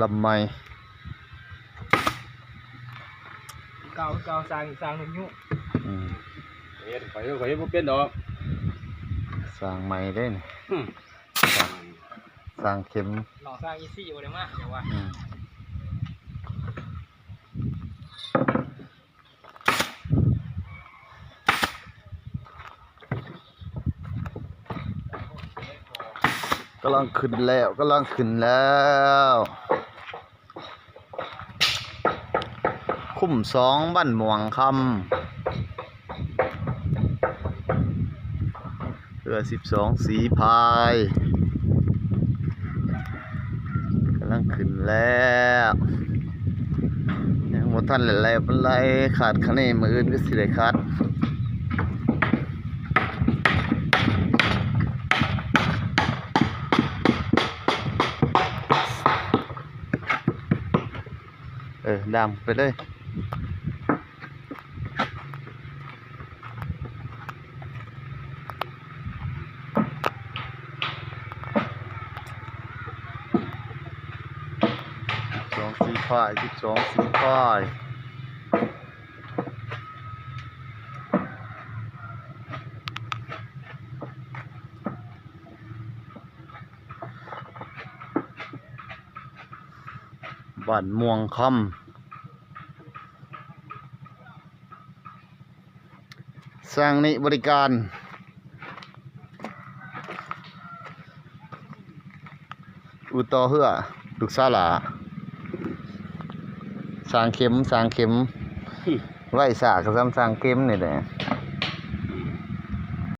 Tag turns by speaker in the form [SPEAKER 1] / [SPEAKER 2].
[SPEAKER 1] ลำไม
[SPEAKER 2] เก่าสร้างหนุ่มยุ่ง
[SPEAKER 3] เฮ็ดข่อยบ่เป็นดอก
[SPEAKER 1] สร้างไม้ได้นี่สร้างเข็ม
[SPEAKER 2] หล่อสร้างอีซี่อยู่เลยมากเดี๋ยวว่า
[SPEAKER 1] กำลังขึ้นแล้วคุ้มสองบ้านม่วงคำเรือ12สีพายกำลังขึ้นแล้วยังบ่ทันแล้วเป็นไรขาดคะแนนมื้ออื่นก็สิได้ขาดดำไปเลย12สีพายบ้านม่วงคำสร้างนิบริการอุตอเหือลูกสาหลาสร้างเข็มไว้สากกับสร้างเข็มนี่แหละ